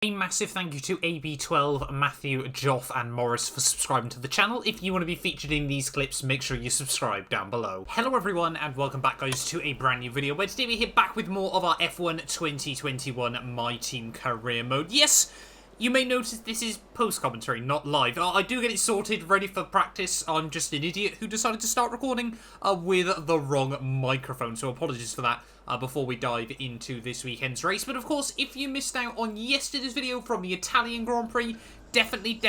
A massive thank you to AB12, Matthew, Joff and Morris for subscribing to the channel. If you want to be featured in these clips, make sure you subscribe down below. Hello everyone and welcome back guys to a brand new video where today we're here back with more of our F1 2021 My Team Career Mode. Yes, you may notice this is post-commentary, not live. I do get it sorted, ready for practice. I'm just an idiot who decided to start recording with the wrong microphone, so apologies for that. Before we dive into this weekend's race. But of course, if you missed out on yesterday's video from the Italian Grand Prix, definitely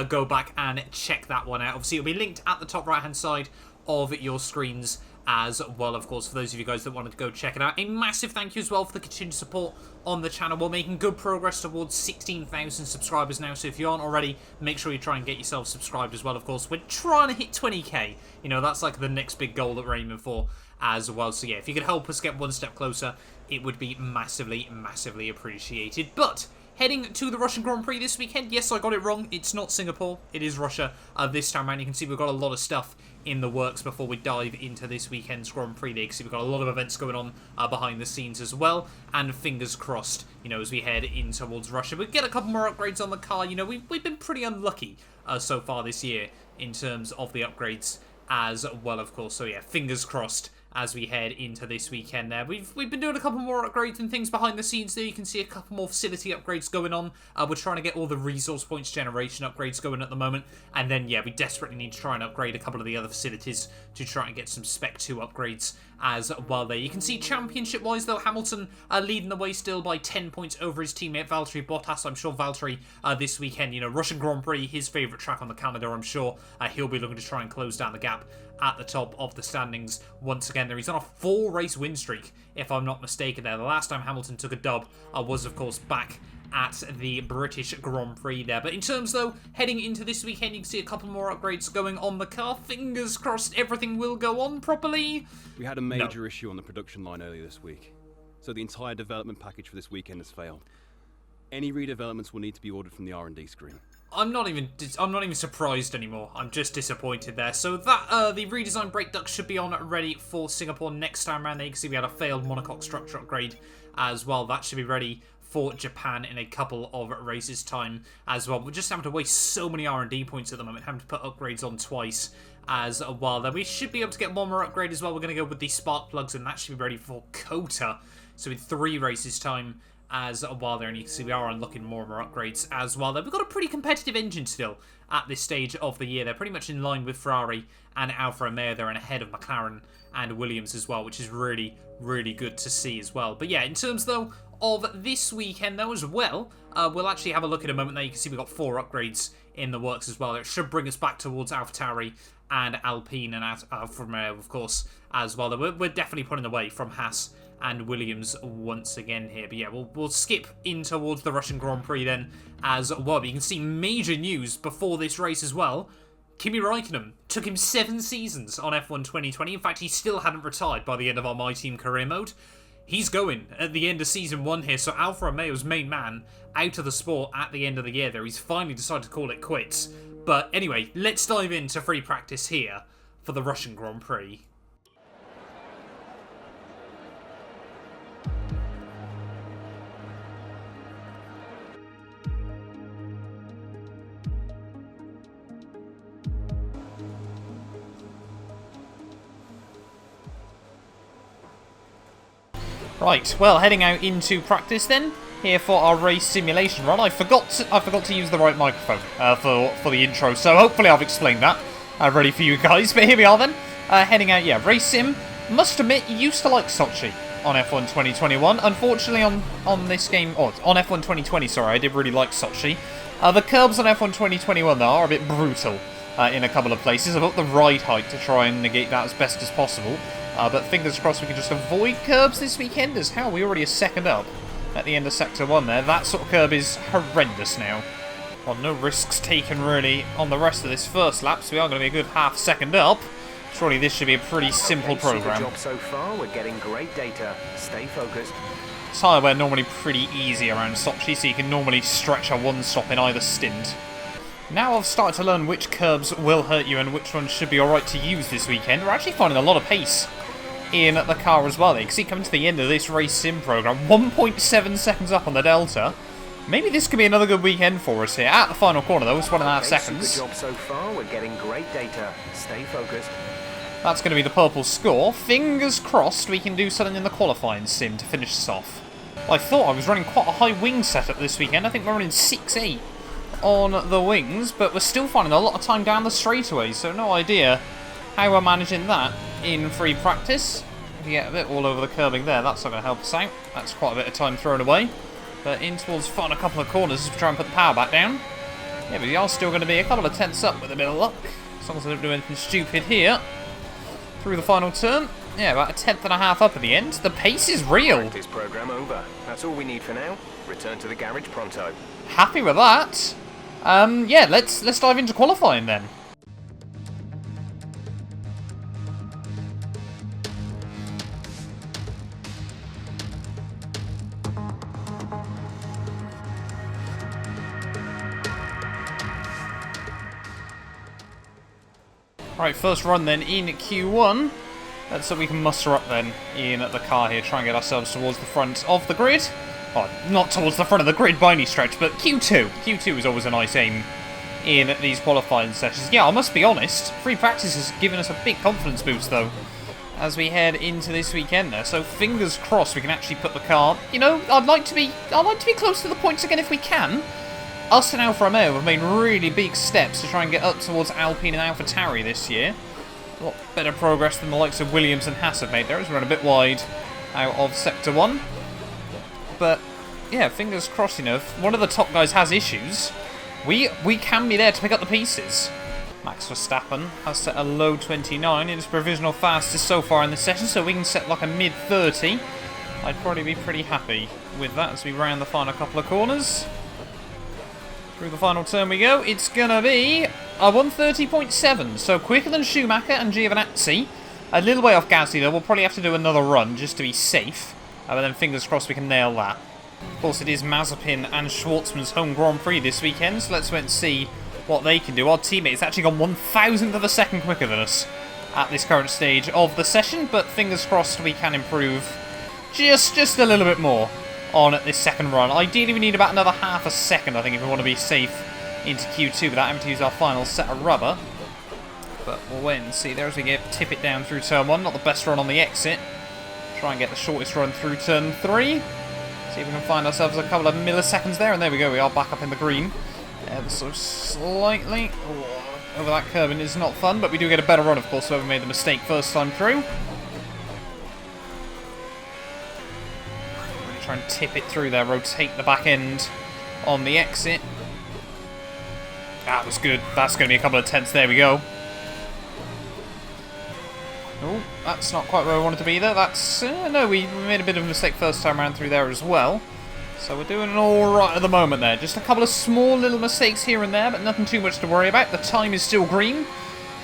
go back and check that one out. Obviously, it'll be linked at the top right-hand side of your screens as well, of course, for those of you guys that wanted to go check it out. A massive thank you as well for the continued support on the channel. We're making good progress towards 16,000 subscribers now, so if you aren't already, make sure you try and get yourself subscribed as well, of course. We're trying to hit 20k. You know, that's like the next big goal that we're aiming for as well. So yeah, if you could help us get one step closer, it would be massively appreciated. But heading to the Russian Grand Prix this weekend, yes, I got it wrong. It's not Singapore, it is Russia this time around. You can see we've got a lot of stuff in the works before we dive into this weekend's Grand Prix. There you can see we've got a lot of events going on behind the scenes as well, and fingers crossed, you know, as we head in towards Russia, we get a couple more upgrades on the car. You know, we've been pretty unlucky so far this year in terms of the upgrades as well, of course. So yeah, fingers crossed as we head into this weekend there. We've been doing a couple more upgrades and things behind the scenes there. You can see a couple more facility upgrades going on. We're trying to get all the resource points generation upgrades going at the moment. And then, yeah, we desperately need to try and upgrade a couple of the other facilities to try and get some Spec 2 upgrades as well there. You can see championship-wise, though, Hamilton leading the way still by 10 points over his teammate Valtteri Bottas. I'm sure Valtteri this weekend, you know, Russian Grand Prix, his favourite track on the calendar, I'm sure he'll be looking to try and close down the gap at the top of the standings once again there. He's on a 4-race win streak, if I'm not mistaken there. The last time Hamilton took a dub was, of course, back at the British Grand Prix there. But in terms, though, heading into this weekend, you can see a couple more upgrades going on the car. Fingers crossed everything will go on properly. We had a major issue on the production line earlier this week, so the entire development package for this weekend has failed. Any redevelopments will need to be ordered from the R&D screen. I'm not even surprised anymore. I'm just disappointed there. So that the redesigned brake ducts should be on ready for Singapore next time around. There you can see we had a failed monocoque structure upgrade as well. That should be ready for Japan in a couple of races time as well. We're just having to waste so many R&D points at the moment, having to put upgrades on twice as well. Then we should be able to get one more upgrade as well. We're going to go with the spark plugs, and that should be ready for Kota. So in 3 races time as well there, and you can see we are unlocking more and more upgrades as well there. We've got a pretty competitive engine still at this stage of the year. They're pretty much in line with Ferrari and Alfa Romeo there, and ahead of McLaren and Williams as well, which is really good to see as well. But yeah, in terms though of this weekend though as well, we'll actually have a look in a moment there. You can see we've got 4 upgrades in the works as well. It should bring us back towards AlphaTauri and Alpine and Alfa Romeo, of course, as well. We're definitely putting away from Haas and Williams once again here. But yeah, we'll skip in towards the Russian Grand Prix then as well. But you can see major news before this race as well. Kimi Räikkönen took him 7 seasons on F1 2020. In fact, he still hadn't retired by the end of our My Team Career Mode. He's going at the end of Season 1 here. So Alfa Romeo's main man out of the sport at the end of the year there. He's finally decided to call it quits. But anyway, let's dive into free practice here for the Russian Grand Prix. Right, well, heading out into practice then, here for our race simulation run. I forgot to use the right microphone for the intro, so hopefully I've explained that ready for you guys. But here we are then, heading out, yeah, race sim. Must admit, used to like Sochi on F1 2021. Unfortunately, on this game, or on F1 2020, sorry, I did really like Sochi. The curbs on F1 2021 though are a bit brutal in a couple of places. I've got the ride height to try and negate that as best as possible. But fingers crossed we can just avoid curbs this weekend, as how we already are second up at the end of Sector 1 there. That sort of curb is horrendous now. Well, no risks taken really on the rest of this first lap, so we are going to be a good half second up. Surely this should be a pretty simple program. Job so far, we're getting great data. Stay focused. Tyre wear normally pretty easy around Sochi, so you can normally stretch a one stop in either stint. Now I've started to learn which curbs will hurt you and which ones should be alright to use this weekend. We're actually finding a lot of pace in the car as well. You can see coming to the end of this race sim program, 1.7 seconds up on the Delta. Maybe this could be another good weekend for us here. At the final corner, though, it's 1.5 seconds. Super job so far. We're getting great data. Stay focused. That's going to be the purple score. Fingers crossed we can do something in the qualifying sim to finish this off. Well, I thought I was running quite a high wing setup this weekend. I think we're running 6.8 on the wings, but we're still finding a lot of time down the straightaways, so no idea how we're managing that in free practice. If you get a bit all over the curbing there, that's not going to help us out. That's quite a bit of time thrown away. But in towards fun a couple of corners as we try and put the power back down. Yeah, but we are still going to be a couple of tenths up with a bit of luck. As long as I don't do anything stupid here. Through the final turn. Yeah, about a tenth and a half up at the end. The pace is real. Practice program over. That's all we need for now. Return to the garage pronto. Happy with that. Yeah, let's dive into qualifying then. Right, first run then in Q1. That's so we can muster up then in the car here, try and get ourselves towards the front of the grid. Oh, not towards the front of the grid by any stretch, but Q2. Q2 is always a nice aim in these qualifying sessions. Yeah, I must be honest, free practice has given us a big confidence boost though, as we head into this weekend there. So fingers crossed we can actually put the car, you know, I'd like to be close to the points again if we can. Us and Alfa Romeo have made really big steps to try and get up towards Alpine and AlphaTauri this year. A lot better progress than the likes of Williams and Haas have made there, as we run a bit wide out of Sector 1. But, yeah, fingers crossed, you know, if one of the top guys has issues, we can be there to pick up the pieces. Max Verstappen has set a low 29 in his provisional fastest so far in the session, so we can set like a mid 30. I'd probably be pretty happy with that as we round the final couple of corners. Through the final turn we go. It's going to be a 130.7, so quicker than Schumacher and Giovinazzi. A little way off Gasly though. We'll probably have to do another run just to be safe. But then fingers crossed we can nail that. Of course, it is Mazepin and Schwartzman's home Grand Prix this weekend, so let's wait and see what they can do. Our teammate's actually gone 1,000th of a second quicker than us at this current stage of the session, but fingers crossed we can improve just a little bit more on this second run. Ideally, we need about another half a second, I think, if we want to be safe into Q2 without having to use our final set of rubber. But we'll wait and see there as we tip it down through turn 1. Not the best run on the exit. Try and get the shortest run through turn 3. See if we can find ourselves a couple of milliseconds there, and there we go. We are back up in the green. Ever so slightly. Over that curve, and it's not fun, but we do get a better run, of course, whoever made the mistake first time through. Try and tip it through there, rotate the back end on the exit. That was good. That's going to be a couple of tenths. There we go. Oh, that's not quite where I wanted to be there. That's, no, we made a bit of a mistake first time around through there as well. So we're doing alright at the moment there. Just a couple of small little mistakes here and there, but nothing too much to worry about. The time is still green,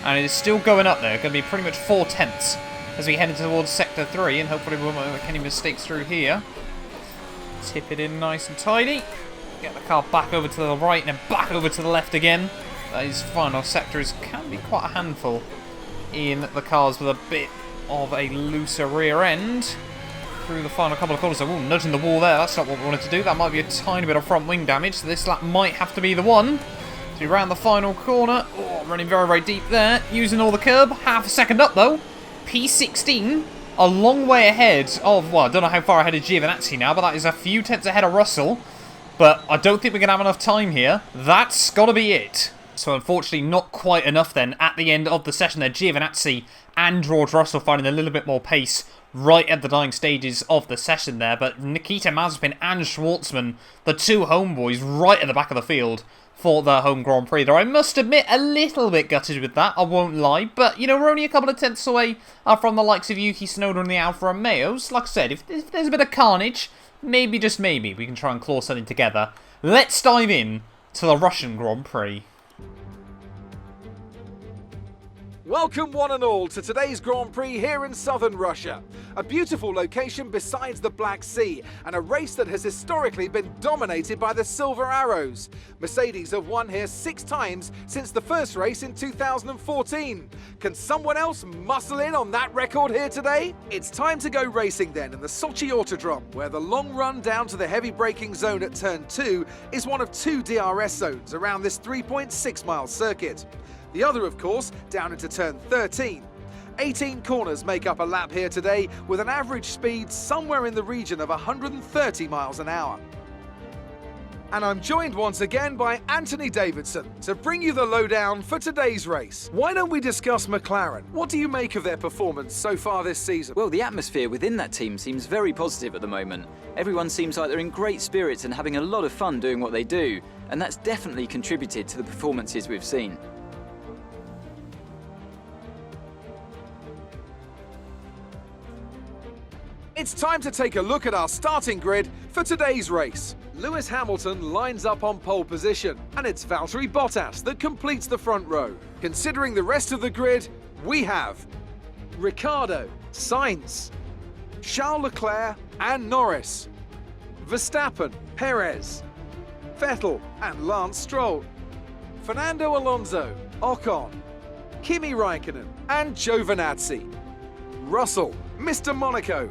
and it is still going up there. Going to be pretty much 4 tenths as we head towards Sector 3, and hopefully we won't make any mistakes through here. Tip it in nice and tidy. Get the car back over to the right and then back over to the left again. These final sectors can be quite a handful in the cars with a bit of a looser rear end. Through the final couple of corners. Oh, nudging the wall there. That's not what we wanted to do. That might be a tiny bit of front wing damage. So this lap might have to be the one. So we round the final corner. Oh, running very, very deep there. Using all the curb. Half a second up though. P16. A long way ahead of, well, I don't know how far ahead of Giovinazzi now, but that is a few tenths ahead of Russell. But I don't think we're going to have enough time here. That's got to be it. So unfortunately, not quite enough then at the end of the session there. Giovinazzi and George Russell finding a little bit more pace right at the dying stages of the session there. But Nikita Mazepin and Schwartzman, the two homeboys, right at the back of the field for the home Grand Prix there. I must admit, a little bit gutted with that, I won't lie. But, you know, we're only a couple of tenths away from the likes of Yuki Tsunoda and the Alfa Romeos. Like I said, if there's a bit of carnage, maybe, just maybe, we can try and claw something together. Let's dive in to the Russian Grand Prix. Welcome one and all to today's Grand Prix here in southern Russia. A beautiful location besides the Black Sea and a race that has historically been dominated by the Silver Arrows. Mercedes have won here 6 times since the first race in 2014. Can someone else muscle in on that record here today? It's time to go racing then in the Sochi Autodrome, where the long run down to the heavy braking zone at turn 2 is one of 2 DRS zones around this 3.6-mile circuit. The other, of course, down into turn 13. 18 corners make up a lap here today, with an average speed somewhere in the region of 130 miles an hour. And I'm joined once again by Anthony Davidson to bring you the lowdown for today's race. Why don't we discuss McLaren? What do you make of their performance so far this season? Well, the atmosphere within that team seems very positive at the moment. Everyone seems like they're in great spirits and having a lot of fun doing what they do, and that's definitely contributed to the performances we've seen. It's time to take a look at our starting grid for today's race. Lewis Hamilton lines up on pole position, and it's Valtteri Bottas that completes the front row. Considering the rest of the grid, we have Ricciardo, Sainz, Charles Leclerc and Norris, Verstappen, Perez, Vettel and Lance Stroll, Fernando Alonso, Ocon, Kimi Raikkonen and Giovinazzi, Russell, Mr. Monaco,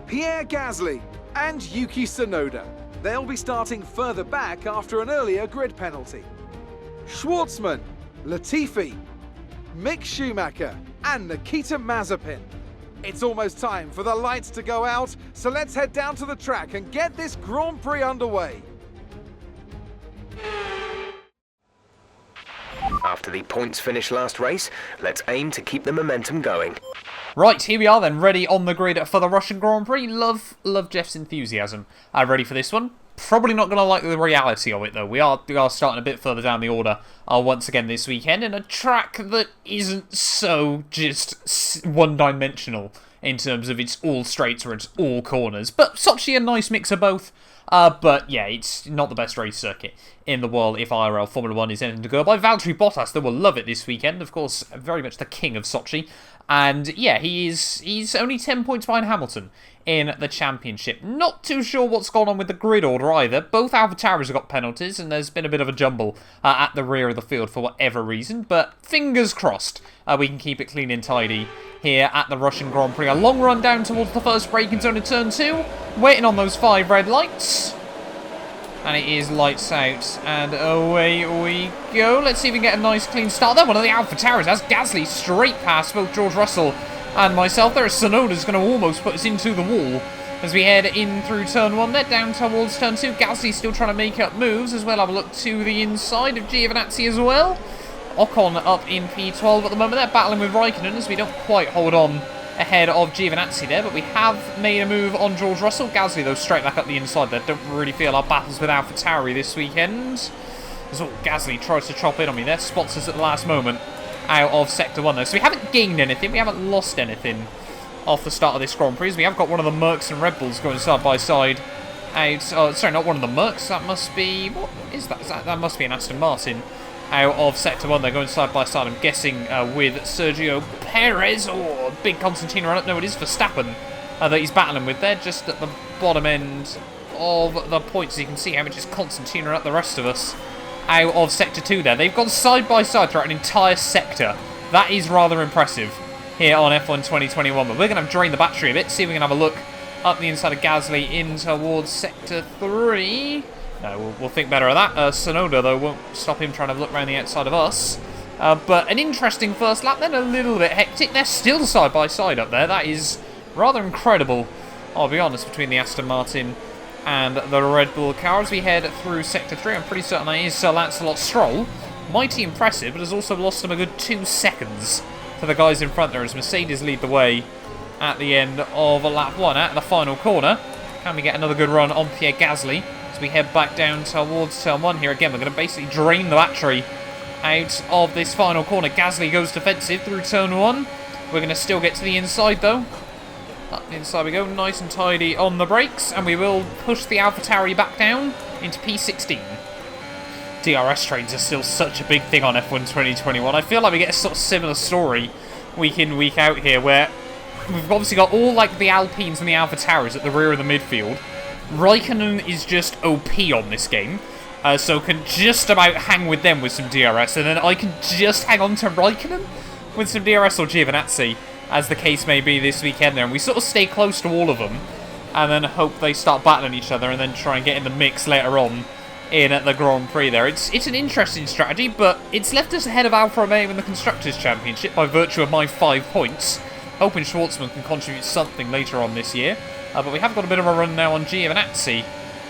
Pierre Gasly and Yuki Tsunoda. They'll be starting further back after an earlier grid penalty. Schwartzman, Latifi, Mick Schumacher and Nikita Mazepin. It's almost time for the lights to go out, so let's head down to the track and get this Grand Prix underway. After the points finish last race, let's aim to keep the momentum going. Right, here we are then, ready on the grid for the Russian Grand Prix. Love Jeff's enthusiasm. Ready for this one? Probably not going to like the reality of it though. We are starting a bit further down the order once again this weekend in a track that isn't so just one-dimensional in terms of it's all straights or it's all corners. But Sochi, a nice mix of both. But yeah, it's not the best race circuit in the world if IRL Formula 1 is anything to go by. Valtteri Bottas, though, will love it this weekend. Of course, very much the king of Sochi. And yeah, he's only 10 points behind Hamilton in the championship. Not too sure what's gone on with the grid order either. Both AlphaTauris have got penalties, and there's been a bit of a jumble at the rear of the field for whatever reason. But fingers crossed, we can keep it clean and tidy here at the Russian Grand Prix. A long run down towards the first braking zone in turn 2. Waiting on those 5 red lights. And it is lights out, and away we go. Let's see if we can get a nice clean start there. One of the AlphaTauris has Gasly straight past both George Russell and myself. There, Tsunoda's going to almost put us into the wall as we head in through turn 1 there, down towards turn 2. Gasly still trying to make up moves as well. Have a look to the inside of Giovinazzi as well. Ocon up in P12 at the moment. They're battling with Raikkonen as we don't quite hold on ahead of Giovinazzi there, but we have made a move on George Russell. Gasly, though, straight back up the inside there. Don't really feel our battles with AlphaTauri this weekend. So Gasly tries to chop in on me there, spots us at the last moment out of Sector 1, though. So we haven't gained anything, we haven't lost anything off the start of this Grand Prix. We have got one of the Mercs and Red Bulls going side by side out. Oh, sorry, not one of the Mercs. That must be... What is that? That must be an Aston Martin. Out of Sector 1, they're going side by side, I'm guessing, with Sergio Perez. Oh, big Constantino run up. No, it is Verstappen that he's battling with there, just at the bottom end of the points. You can see how much is Constantino up the rest of us out of Sector 2 there. They've gone side by side throughout an entire sector. That is rather impressive here on F1 2021. But we're going to drain the battery a bit, see if we can have a look up the inside of Gasly in towards Sector 3. No, we'll think better of that. Tsunoda, though, won't stop him trying to look around the outside of us. But an interesting first lap, then a little bit hectic. They're still side by side up there. That is rather incredible, I'll be honest, between the Aston Martin and the Red Bull car. As we head through Sector 3, I'm pretty certain that is Sir Lancelot Stroll. Mighty impressive, but has also lost him a good 2 seconds to the guys in front there as Mercedes lead the way at the end of lap 1 at the final corner. Can we get another good run on Pierre Gasly? As we head back down towards turn 1 here again, we're going to basically drain the battery out of this final corner. Gasly goes defensive through turn 1. We're going to still get to the inside though. Up the inside we go, nice and tidy on the brakes, and we will push the AlphaTauri back down into P16. DRS trains are still such a big thing on F1 2021. I feel like we get a sort of similar story week in, week out here, where we've obviously got all like the Alpines and the AlphaTauris at the rear of the midfield. Raikkonen is just OP on this game, so can just about hang with them with some DRS, and then I can just hang on to Raikkonen with some DRS, or Giovinazzi, as the case may be this weekend there, and we sort of stay close to all of them, and then hope they start battling each other, and then try and get in the mix later on in at the Grand Prix there. It's an interesting strategy, but it's left us ahead of Alfa Romeo in the Constructors' Championship by virtue of my 5 points. Hoping Schwartzman can contribute something later on this year. But we have got a bit of a run now on Giovinazzi.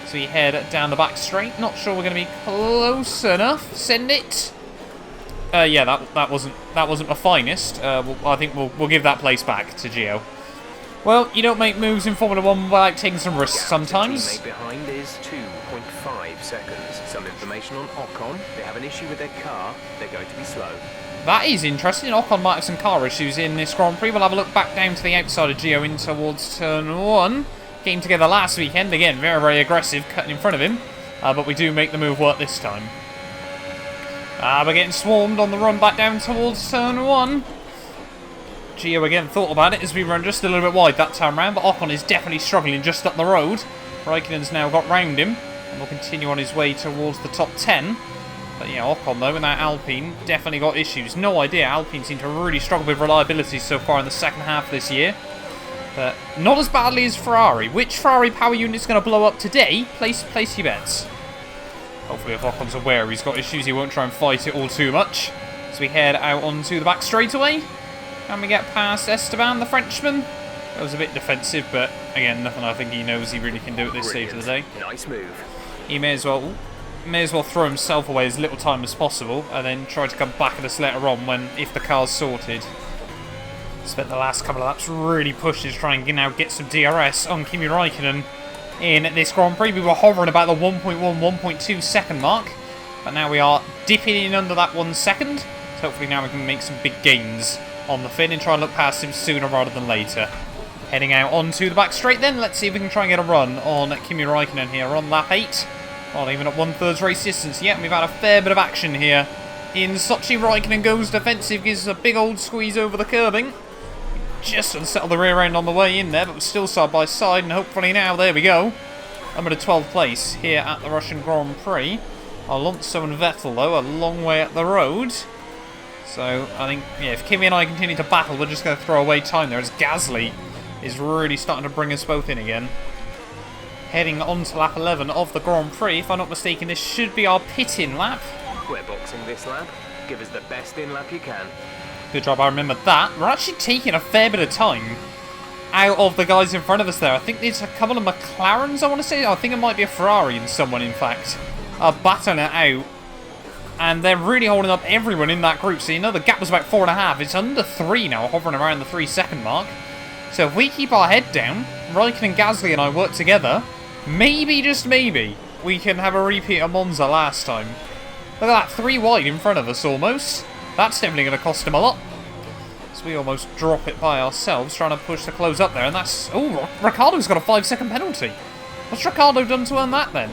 So we head down the back straight. Not sure we're going to be close enough. Send it. Yeah, that wasn't my finest. I think we'll give that place back to Gio. Well, you don't make moves in Formula 1 without taking some risks sometimes. Teammate behind is 2.5 seconds. Some information on Ocon. They have an issue with their car. They're going to be slow. That is interesting. Ocon might have some car issues in this Grand Prix. We'll have a look back down to the outside of Gio in towards turn 1. Came together last weekend. Again, very, very aggressive, cutting in front of him. But we do make the move work this time. We're getting swarmed on the run back down towards turn 1. Gio again thought about it as we run just a little bit wide that time round, but Ocon is definitely struggling just up the road. Raikkonen's now got round him, and will continue on his way towards the top 10. But yeah, Ocon though, in that Alpine, definitely got issues. No idea, Alpine seem to really struggle with reliability so far in the second half this year. But not as badly as Ferrari. Which Ferrari power unit is going to blow up today? Place your bets. Hopefully if Ocon's aware he's got issues, he won't try and fight it all too much. So we head out onto the back straightaway. And we get past Esteban, the Frenchman. That was a bit defensive, but again, nothing I think he knows he really can do at this stage of the day. Nice move. He may as well throw himself away as little time as possible, and then try to come back at us later on if the car's sorted. Spent the last couple of laps really pushing to try and now get some DRS on Kimi Raikkonen in this Grand Prix. We were hovering about the 1.1, 1.2 second mark, but now we are dipping in under that 1 second. So hopefully now we can make some big gains on the fin and try and look past him sooner rather than later. Heading out onto the back straight then. Let's see if we can try and get a run on Kimi Raikkonen here on lap 8. Not even at 1/3 race distance yet. We've had a fair bit of action here. In Sochi, Raikkonen goes defensive, gives a big old squeeze over the curbing. Just unsettled the rear end on the way in there, but we're still side by side, and hopefully now, there we go. I'm at a 12th place here at the Russian Grand Prix. Alonso and Vettel though, a long way up the road. So, I think, yeah, if Kimi and I continue to battle, we're just going to throw away time there, as Gasly is really starting to bring us both in again. Heading on to lap 11 of the Grand Prix. If I'm not mistaken, this should be our pit-in lap. We're boxing this lap. Give us the best in lap you can. Good job, I remembered that. We're actually taking a fair bit of time out of the guys in front of us there. I think there's a couple of McLarens, I want to say. I think it might be a Ferrari and someone, in fact, are battling it out. And they're really holding up everyone in that group. So you know the gap was about 4.5. It's under 3 now, hovering around the 3 second mark. So if we keep our head down, Raikkonen, Gasly and I work together, maybe, just maybe, we can have a repeat of Monza last time. Look at that, 3 wide in front of us almost. That's definitely going to cost him a lot. So we almost drop it by ourselves, trying to push the close up there. And that's... Oh, Ricciardo's got a 5-second penalty. What's Ricciardo done to earn that then?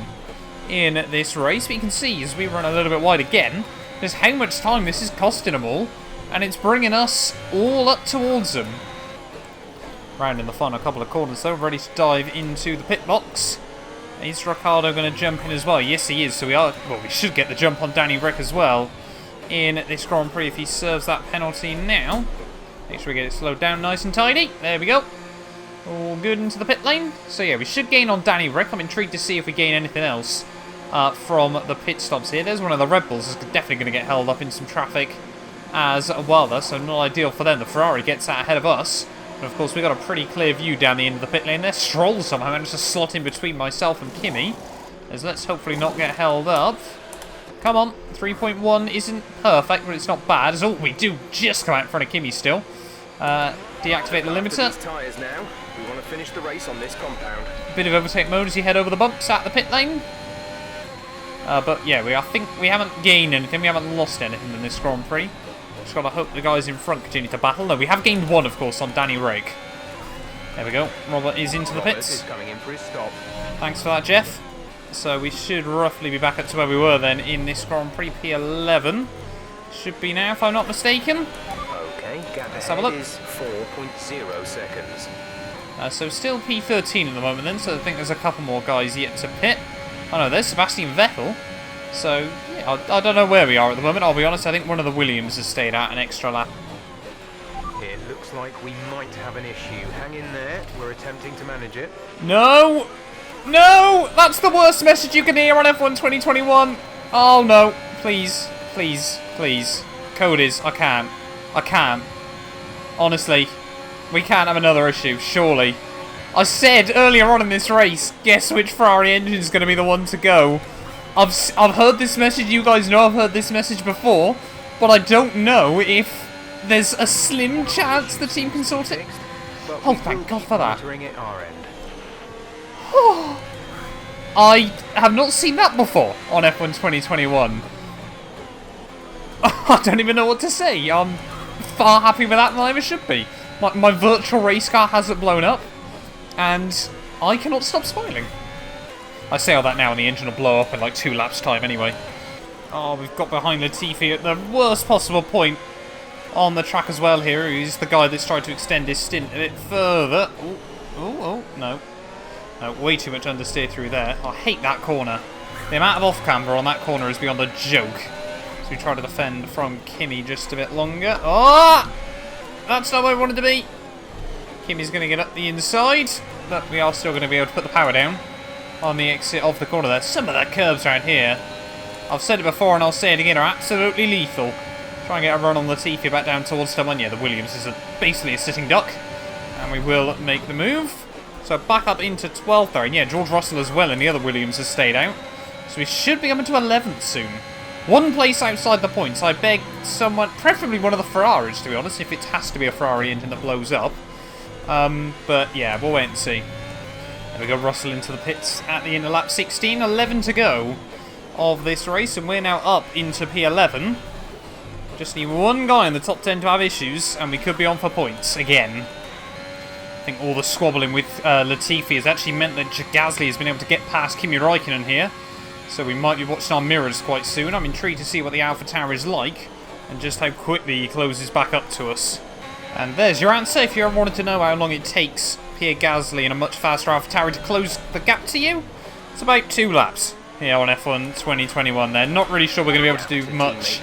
In this race, but you can see as we run a little bit wide again, just how much time this is costing them all, and it's bringing us all up towards them. Round in the final couple of corners though, ready to dive into the pit box. Is Ricciardo going to jump in as well? Yes, he is. So we should get the jump on Danny Rick as well in this Grand Prix if he serves that penalty now. Make sure we get it slowed down nice and tidy. There we go. All good into the pit lane. So yeah, we should gain on Danny Rick. I'm intrigued to see if we gain anything else from the pit stops here. There's one of the Red Bulls is definitely going to get held up in some traffic as well though, so not ideal for them. The Ferrari gets out ahead of us. And of course we've got a pretty clear view down the end of the pit lane there. Stroll somehow managed to slot in between myself and Kimi. As let's hopefully not get held up. Come on, 3.1 isn't perfect, but it's not bad. As we do just come out in front of Kimi still. Deactivate the limiter. These tyres now. We want to finish the race on this compound. Bit of overtake mode as you head over the bumps at the pit lane. But yeah, I think we haven't gained anything. We haven't lost anything in this Grand Prix. Just got to hope the guys in front continue to battle. No, we have gained 1, of course, on Danny Rick. There we go. Robert is into the pits. Is coming in for his stop. Thanks for that, Jeff. So we should roughly be back up to where we were then in this Grand Prix P11. Should be now, if I'm not mistaken. Okay, gap Let's have a look. is 4.0 seconds. So still P13 at the moment then, so I think there's a couple more guys yet to pit. Oh no, there's Sebastian Vettel. So, yeah, I don't know where we are at the moment, I'll be honest. I think one of the Williams has stayed out an extra lap. It looks like we might have an issue. Hang in there, we're attempting to manage it. No! No! That's the worst message you can hear on F1 2021. Oh no, please, please, please. Code is, I can't. I can't. Honestly, we can't have another issue, surely. I said earlier on in this race, guess which Ferrari engine is going to be the one to go. I've heard this message, you guys know I've heard this message before, but I don't know if there's a slim chance the team can sort it. Oh, thank God for that. At our end. I have not seen that before on F1 2021. I don't even know what to say. I'm far happier with that than I ever should be. My virtual race car hasn't blown up, and I cannot stop smiling. I say all that now and the engine will blow up in like 2 laps time anyway. Oh, we've got behind Latifi at the worst possible point on the track as well here. He's the guy that's tried to extend his stint a bit further. Oh, no. No, way too much understeer through there. I hate that corner. The amount of off-camber on that corner is beyond a joke. So we try to defend from Kimi just a bit longer. Oh! That's not where we wanted to be. Kimi's going to get up the inside, but we are still going to be able to put the power down on the exit of the corner there. Some of the curves around here, I've said it before and I'll say it again, are absolutely lethal. Try and get a run on Latifi back down towards someone. Yeah, the Williams is basically a sitting duck. And we will make the move. So back up into 12th there. And yeah, George Russell as well, and the other Williams has stayed out. So we should be coming to 11th soon. One place outside the points. I beg someone, preferably one of the Ferraris, to be honest, if it has to be a Ferrari engine that blows up. But yeah, we'll wait and see. There we go, Russell into the pits at the end of lap 16. 11 to go of this race, and we're now up into P11. Just need one guy in the top 10 to have issues, and we could be on for points again. I think all the squabbling with Latifi has actually meant that Gasly has been able to get past Kimi Räikkönen here. So we might be watching our mirrors quite soon. I'm intrigued to see what the AlphaTauri is like, and just how quickly he closes back up to us. And there's your answer if you ever wanted to know how long it takes Pierre Gasly in a much faster AlphaTauri to close the gap to you. It's about 2 laps here on F1 2021 there. Not really sure we're going to be able to do much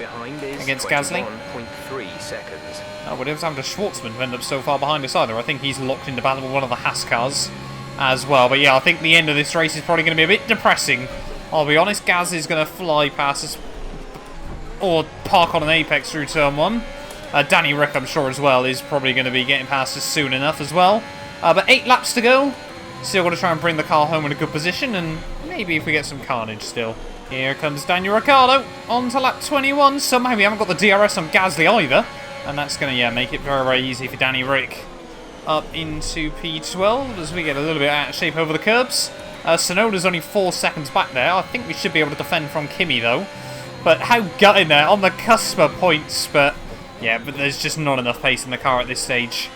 against Gasly. 21.3 seconds. Oh, we don't have to Schwartzman end up so far behind us either. I think he's locked into battle with one of the Haas cars as well. But yeah, I think the end of this race is probably going to be a bit depressing. I'll be honest, Gaz is going to fly past us or park on an apex through turn 1. Danny Rick, I'm sure as well, is probably going to be getting past us soon enough as well. But 8 laps to go. Still got to try and bring the car home in a good position, and maybe if we get some carnage still. Here comes Daniel Ricciardo on to lap 21. Somehow we haven't got the DRS on Gasly either, and that's going to make it very, very easy for Danny Rick. Up into P12 as we get a little bit out of shape over the curbs. Tsunoda's only 4 seconds back there. I think we should be able to defend from Kimi though. But how gutting there, on the cusp of points, but yeah, but there's just not enough pace in the car at this stage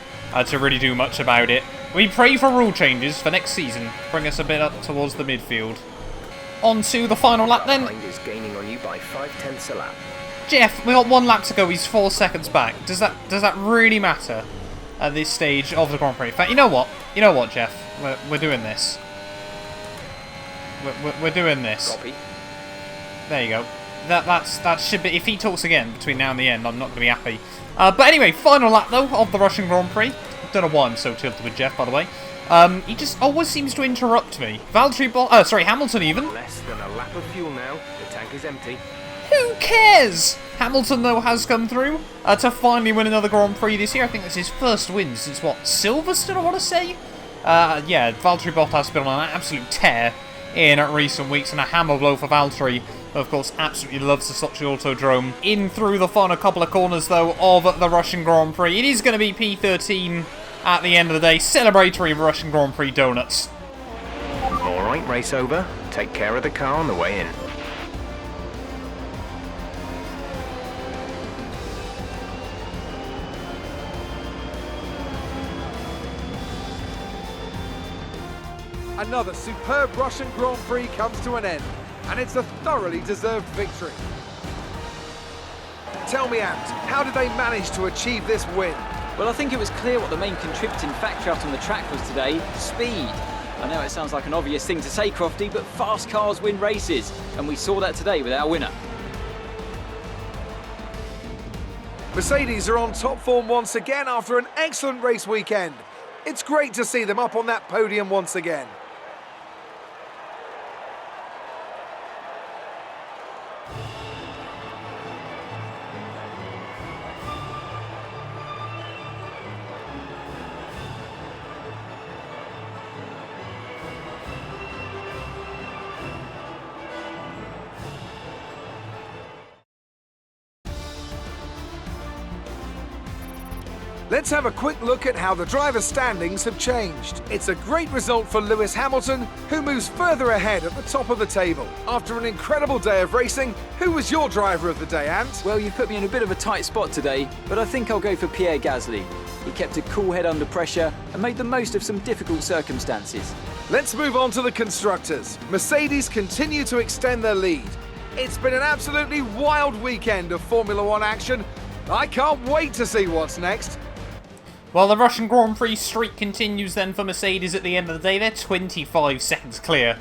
to really do much about it. We pray for rule changes for next season, bring us a bit up towards the midfield. On to the final lap then. Is gaining on you by 0.5 a lap. Jeff, we got 1 lap to go, he's 4 seconds back. Does that really matter at this stage of the Grand Prix? In fact, you know what, Jeff? We're doing this. We're doing this. Copy. There you go. That should be. If he talks again between now and the end, I'm not going to be happy. But anyway, final lap though of the Russian Grand Prix. Don't know why I'm so tilted with Jeff, by the way. He just always seems to interrupt me. Hamilton even. Less than a lap of fuel now. The tank is empty. Who cares? Hamilton though has come through to finally win another Grand Prix this year. I think that's his first win since what, Silverstone, I want to say. Yeah, Valtteri Bottas has been on an absolute tear in recent weeks, and a hammer blow for Valtteri. Of course, absolutely loves the Sochi Autodrome. In through the final couple of corners, though, of the Russian Grand Prix. It is going to be P13 at the end of the day. Celebratory Russian Grand Prix donuts. Alright, race over. Take care of the car on the way in. Another superb Russian Grand Prix comes to an end, and it's a thoroughly deserved victory. Tell me, Ant, how did they manage to achieve this win? Well, I think it was clear what the main contributing factor out on the track was today: speed. I know it sounds like an obvious thing to say, Crofty, but fast cars win races, and we saw that today with our winner. Mercedes are on top form once again after an excellent race weekend. It's great to see them up on that podium once again. Let's have a quick look at how the driver standings have changed. It's a great result for Lewis Hamilton, who moves further ahead at the top of the table. After an incredible day of racing, who was your driver of the day, Ant? Well, you've put me in a bit of a tight spot today, but I think I'll go for Pierre Gasly. He kept a cool head under pressure and made the most of some difficult circumstances. Let's move on to the constructors. Mercedes continue to extend their lead. It's been an absolutely wild weekend of Formula One action. I can't wait to see what's next. Well, the Russian Grand Prix streak continues then for Mercedes at the end of the day. They're 25 seconds clear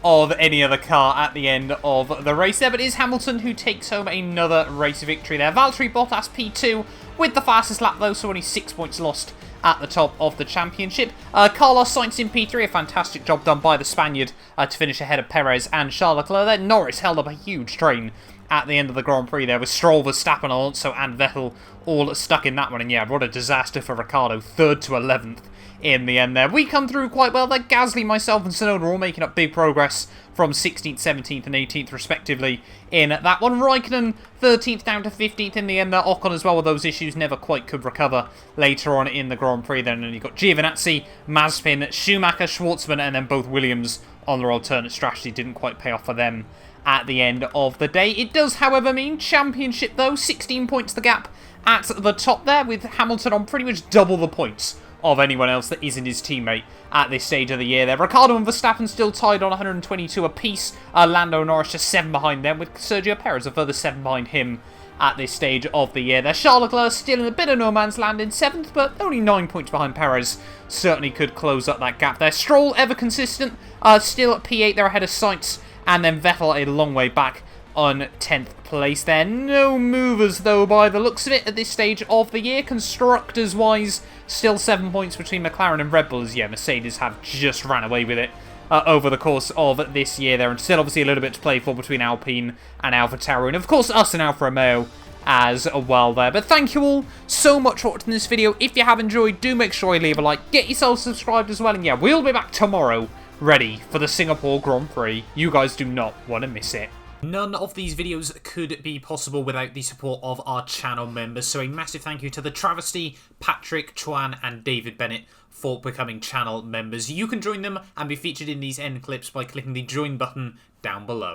of any other car at the end of the race there. But it is Hamilton who takes home another race victory there. Valtteri Bottas P2 with the fastest lap though, so only 6 points lost at the top of the championship. Carlos Sainz in P3, a fantastic job done by the Spaniard to finish ahead of Perez and Charles Leclerc there. Norris held up a huge train at the end of the Grand Prix there with Stroll, Verstappen, Alonso and Vettel all stuck in that one. And yeah, what a disaster for Ricciardo, 3rd to 11th in the end there. We come through quite well there. Gasly, myself and Tsunoda are all making up big progress from 16th, 17th and 18th respectively in that one. Raikkonen 13th down to 15th in the end there. Ocon as well with those issues, never quite could recover later on in the Grand Prix then. And you've got Giovinazzi, Mazepin, Schumacher, Schwartzman and then both Williams on their alternate strategy. Didn't quite pay off for them at the end of the day. It does, however, mean championship though, 16 points the gap at the top there, with Hamilton on pretty much double the points of anyone else that isn't his teammate at this stage of the year there. Ricciardo and Verstappen still tied on 122 apiece. Lando Norris just 7 behind them, with Sergio Perez a further 7 behind him at this stage of the year there. Charles Leclerc still in a bit of no man's land in 7th, but only 9 points behind Perez. Certainly could close up that gap there. Stroll ever consistent, still at P8 there ahead of Sainz, and then Vettel a long way back on 10th place there. No movers though by the looks of it at this stage of the year. Constructors wise, still 7 points between McLaren and Red Bull, as yeah, Mercedes have just ran away with it over the course of this year there, and still obviously a little bit to play for between Alpine and AlphaTauri, and of course us and Alfa Romeo as well there. But thank you all so much for watching this video. If you have enjoyed, do make sure you leave a like, get yourself subscribed as well, and yeah, we'll be back tomorrow ready for the Singapore Grand Prix. You guys do not want to miss it. None of these videos could be possible without the support of our channel members, so a massive thank you to the Travesty, Patrick, Chuan and David Bennett for becoming channel members. You can join them and be featured in these end clips by clicking the join button down below.